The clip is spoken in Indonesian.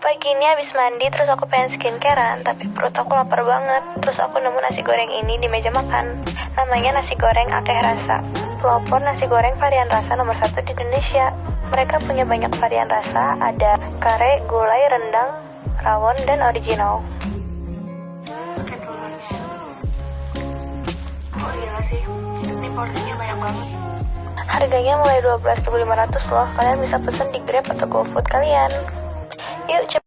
Pagi ini habis mandi terus aku pengen skincarean, tapi perut aku lapar banget. Terus aku nemu nasi goreng ini di meja makan. Namanya nasi goreng Akeh Rasa. Pelopor nasi goreng varian rasa nomor 1 di Indonesia. Mereka punya banyak varian rasa, ada kare, gulai, rendang, rawon, dan original. Oh gila sih, ini porsinya banyak banget. Harganya mulai 12.500 loh. Kalian bisa pesen di Grab atau GoFood kalian. Yuk,